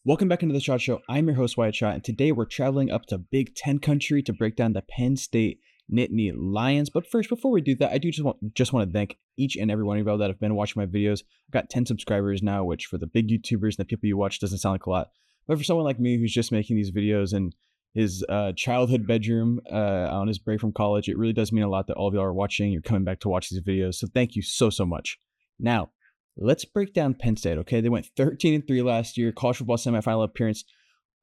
Welcome back into the Shot Show. I'm your host, Wyatt Shot, and today we're traveling up to Big Ten country to break down the Penn State Nittany Lions. But first, before we do that, I do just want to thank each and every one of y'all that have been watching my videos. I've got 10 subscribers now, which for the big YouTubers and the people you watch doesn't sound like a lot. But for someone like me who's just making these videos in his childhood bedroom on his break from college, it really does mean a lot that all of y'all are watching. You're coming back to watch these videos. So thank you so much. Now, let's break down Penn State, okay? They went 13-3 last year, college football semifinal appearance,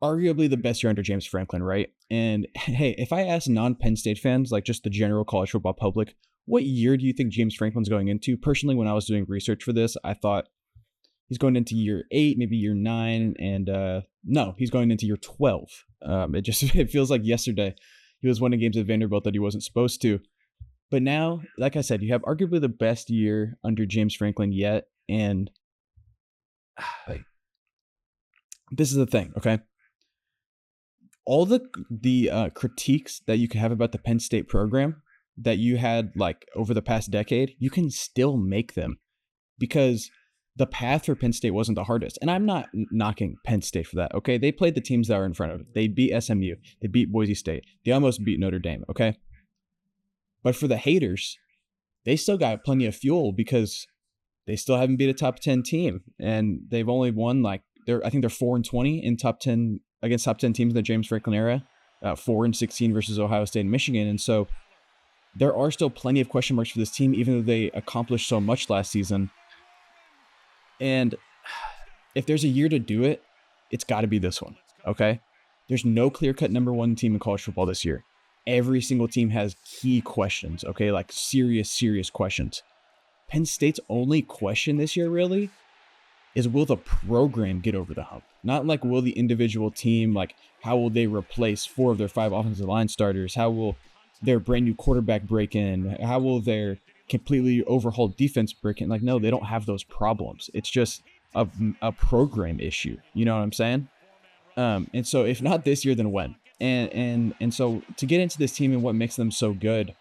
arguably the best year under James Franklin, right? And hey, if I ask non-Penn State fans, like just the general college football public, what year do you think James Franklin's going into? Personally, when I was doing research for this, I thought he's going into year 8, maybe year 9, and no, he's going into year 12. It feels like yesterday he was winning games at Vanderbilt that he wasn't supposed to. But now, like I said, you have arguably the best year under James Franklin yet. And this is the thing, okay? All the critiques that you could have about the Penn State program that you had like over the past decade, you can still make them because the path for Penn State wasn't the hardest. And I'm not knocking Penn State for that, okay? They played the teams that were in front of it. They beat SMU. They beat Boise State. They almost beat Notre Dame, okay? But for the haters, they still got plenty of fuel because they still haven't beat a top 10 team, and they've only won I think they're 4-20 in top 10 against top 10 teams in the James Franklin era, 4-16 versus Ohio State and Michigan. And so there are still plenty of question marks for this team, even though they accomplished so much last season. And if there's a year to do it, it's got to be this one. Okay. There's no clear-cut number one team in college football this year. Every single team has key questions. Okay. Like serious questions. Penn State's only question this year really is, will the program get over the hump? Not like will the individual team, like how will they replace 4 of their 5 offensive line starters? How will their brand new quarterback break in? How will their completely overhauled defense break in? Like, no, they don't have those problems. It's just a program issue. You know what I'm saying? And so if not this year, then when? And so to get into this team and what makes them so good,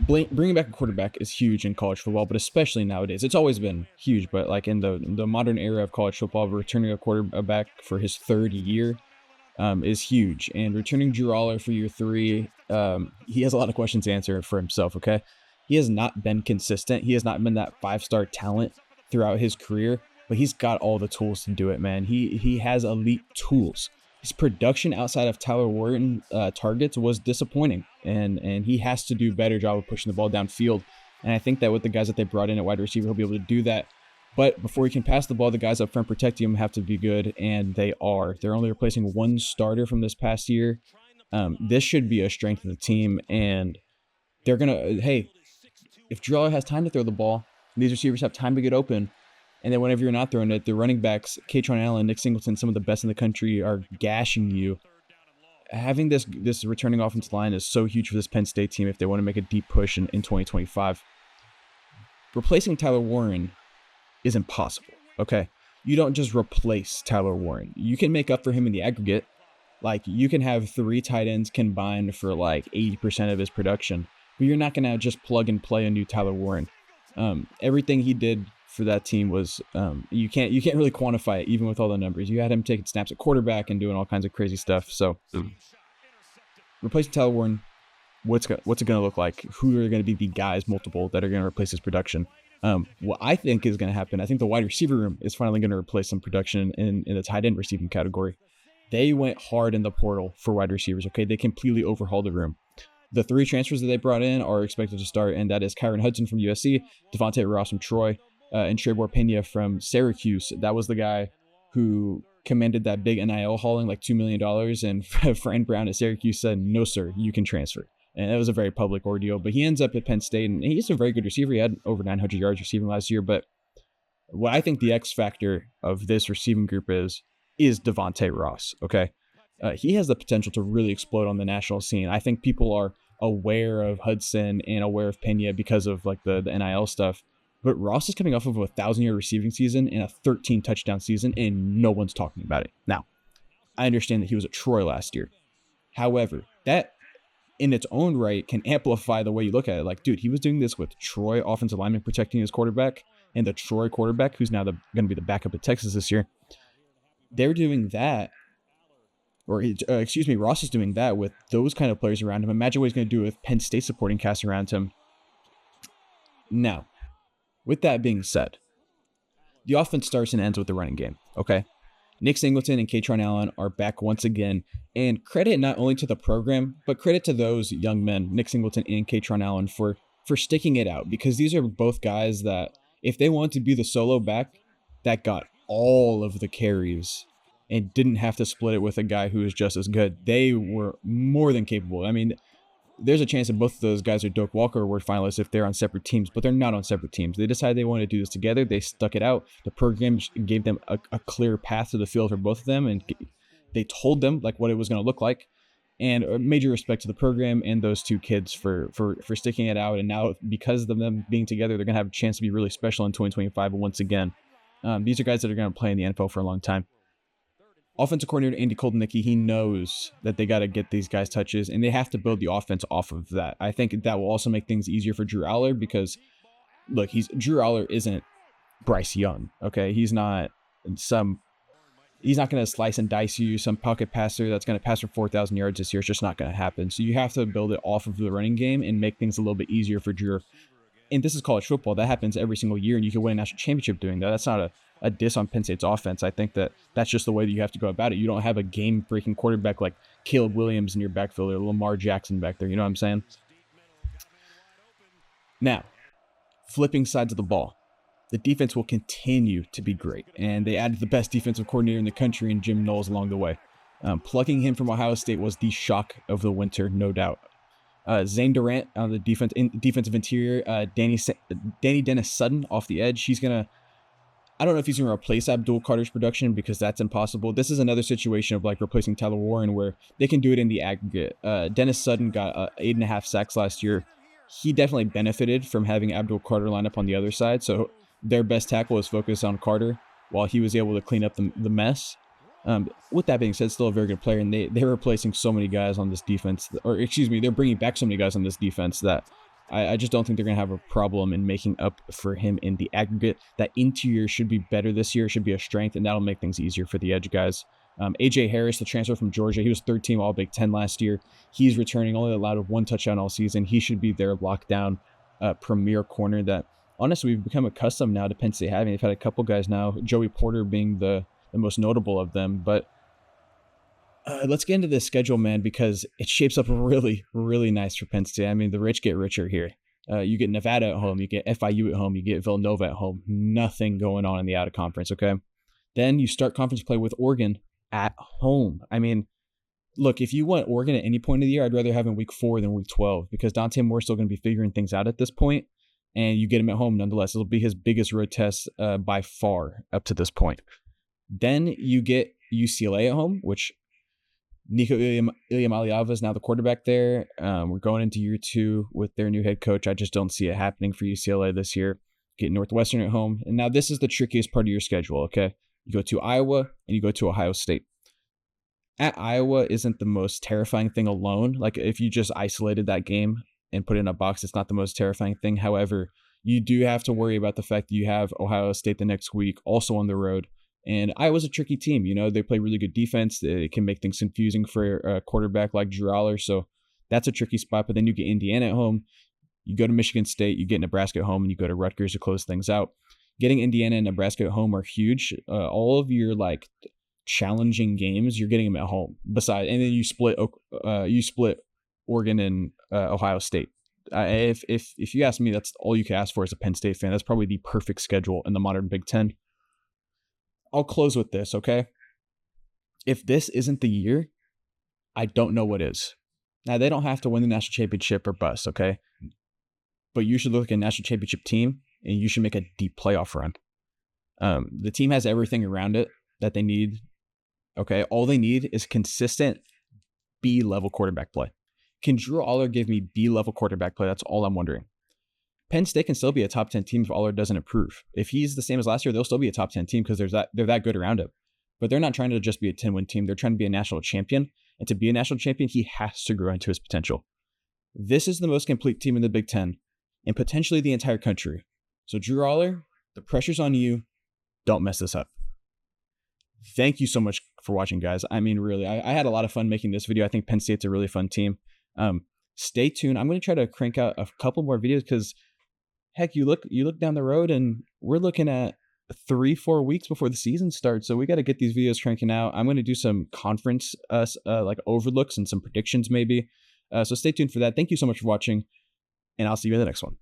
bringing back a quarterback is huge in college football, but especially nowadays. It's always been huge, but like in the modern era of college football, returning a quarterback for his 3rd year is huge. And returning Drew Aller for year 3, he has a lot of questions to answer for himself, okay? He has not been consistent. He has not been that 5-star talent throughout his career, but he's got all the tools to do it, man. He has elite tools. His production outside of Tyler Wharton targets was disappointing, and he has to do a better job of pushing the ball downfield. And I think that with the guys that they brought in at wide receiver, he'll be able to do that. But before he can pass the ball, the guys up front protecting him have to be good, and they are. They're only replacing 1 starter from this past year. This should be a strength of the team, and they're going to, hey, if Drew has time to throw the ball, these receivers have time to get open, and then whenever you're not throwing it, the running backs, Katron Allen, Nick Singleton, some of the best in the country are gashing you. Having this returning offensive line is so huge for this Penn State team if they want to make a deep push in 2025. Replacing Tyler Warren is impossible, okay? You don't just replace Tyler Warren. You can make up for him in the aggregate. Like, you can have 3 tight ends combined for like 80% of his production, but you're not going to just plug and play a new Tyler Warren. Everything he did for that team was you can't really quantify it even with all the numbers. You had him taking snaps at quarterback and doing all kinds of crazy stuff. So replacing Tyler Warren, what's it going to look like? Who are going to be the guys, multiple, that are going to replace his production? What I think is going to happen, I think the wide receiver room is finally going to replace some production in the tight end receiving category. They went hard in the portal for wide receivers, okay? They completely overhauled the room. The 3 transfers that they brought in are expected to start, and that is Kyron Hudson from USC, Devontae Ross from Troy, and Trebor Pena from Syracuse. That was the guy who commanded that big NIL hauling, like $2 million, and Fran Brown at Syracuse said, no, sir, you can transfer. And it was a very public ordeal, but he ends up at Penn State, and he's a very good receiver. He had over 900 yards receiving last year, but what I think the X factor of this receiving group is Devontae Ross, okay? He has the potential to really explode on the national scene. I think people are aware of Hudson and aware of Pena because of like the NIL stuff, but Ross is coming off of a 1,000-yard receiving season and a 13-touchdown season, and no one's talking about it. Now, I understand that he was at Troy last year. However, that in its own right can amplify the way you look at it. Like, dude, he was doing this with Troy offensive lineman protecting his quarterback, and the Troy quarterback, who's now going to be the backup at Texas this year, They're doing that, or excuse me, Ross is doing that with those kind of players around him. Imagine what he's going to do with Penn State supporting cast around him. Now, with that being said, the offense starts and ends with the running game, okay? Nick Singleton and Katron Allen are back once again, and credit not only to the program, but credit to those young men, Nick Singleton and Katron Allen, for sticking it out, because these are both guys that, if they want to be the solo back, that got all of the carries and didn't have to split it with a guy who is just as good. They were more than capable. I mean, there's a chance that both of those guys are Doak Walker Award finalists if they're on separate teams, but they're not on separate teams. They decided they wanted to do this together. They stuck it out. The program gave them a clear path to the field for both of them, and they told them like what it was going to look like. And major respect to the program and those two kids for sticking it out. And now, because of them being together, they're going to have a chance to be really special in 2025 once again. These are guys that are going to play in the NFL for a long time. Offensive coordinator Andy Koldenicki, he knows that they got to get these guys touches, and they have to build the offense off of that. I think that will also make things easier for Drew Aller, because, look, Drew Aller isn't Bryce Young, okay? He's not going to slice and dice you, some pocket passer that's going to pass for 4,000 yards this year. It's just not going to happen. So you have to build it off of the running game and make things a little bit easier for Drew. And this is college football. That happens every single year, and you can win a national championship doing that. That's not a diss on Penn State's offense. I think that's just the way that you have to go about it. You don't have a game-breaking quarterback like Caleb Williams in your backfield or Lamar Jackson back there. You know what I'm saying? Now, flipping sides of the ball, the defense will continue to be great, and they added the best defensive coordinator in the country in Jim Knowles along the way. Plugging him from Ohio State was the shock of the winter, no doubt. Zane Durant on the defensive interior, Danny Dennis Sutton off the edge. I don't know if he's going to replace Abdul Carter's production, because that's impossible. This is another situation of like replacing Tyler Warren, where they can do it in the aggregate. Dennis Sutton got 8.5 sacks last year. He definitely benefited from having Abdul Carter line up on the other side. So their best tackle is focused on Carter while he was able to clean up the mess. With that being said, still a very good player, and they're replacing so many guys on this defense, or excuse me, they're bringing back so many guys on this defense that I just don't think they're going to have a problem in making up for him in the aggregate. That interior should be better this year, should be a strength, and that'll make things easier for the edge guys. A.J. Harris, the transfer from Georgia, he was third team All Big Ten last year. He's returning, only allowed 1 touchdown all season. He should be their lockdown premier corner that, honestly, we've become accustomed now to Penn State having. They've had a couple guys now, Joey Porter being the most notable of them. But let's get into this schedule, man, because it shapes up really, really nice for Penn State. I mean, the rich get richer here. You get Nevada at home, you get FIU at home, you get Villanova at home. Nothing going on in the out-of-conference, okay? Then you start conference play with Oregon at home. I mean, look, if you want Oregon at any point of the year, I'd rather have in week 4 than week 12, because Dante Moore's still going to be figuring things out at this point, and you get him at home nonetheless. It'll be his biggest road test by far up to this point. Then you get UCLA at home, which Nico Iamaleava is now the quarterback there. We're going into year 2 with their new head coach. I just don't see it happening for UCLA this year. Get Northwestern at home. And now this is the trickiest part of your schedule, okay? You go to Iowa and you go to Ohio State. At Iowa isn't the most terrifying thing alone. Like, if you just isolated that game and put it in a box, it's not the most terrifying thing. However, you do have to worry about the fact that you have Ohio State the next week, also on the road. And Iowa's a tricky team. You know, they play really good defense. It can make things confusing for a quarterback like Drew Aller. So that's a tricky spot. But then you get Indiana at home. You go to Michigan State. You get Nebraska at home. And you go to Rutgers to close things out. Getting Indiana and Nebraska at home are huge. All of your, like, challenging games, you're getting them at home. And then you split Oregon and Ohio State. If you ask me, that's all you can ask for as a Penn State fan. That's probably the perfect schedule in the modern Big Ten. I'll close with this, okay? If this isn't the year, I don't know what is. Now, they don't have to win the national championship or bust, okay? But you should look at a national championship team, and you should make a deep playoff run. The team has everything around it that they need, okay? All they need is consistent B-level quarterback play. Can Drew Aller give me B-level quarterback play? That's all I'm wondering. Penn State can still be a top 10 team if Aller doesn't improve. If he's the same as last year, they'll still be a top 10 team because they're that good around him. But they're not trying to just be a 10-win team. They're trying to be a national champion. And to be a national champion, he has to grow into his potential. This is the most complete team in the Big Ten and potentially the entire country. So Drew Aller, the pressure's on you. Don't mess this up. Thank you so much for watching, guys. I mean, really, I had a lot of fun making this video. I think Penn State's a really fun team. Stay tuned. I'm going to try to crank out a couple more videos because heck, you look down the road and we're looking at 3-4 weeks before the season starts. So we got to get these videos cranking out. I'm going to do some conference like overlooks and some predictions maybe. So stay tuned for that. Thank you so much for watching, and I'll see you in the next one.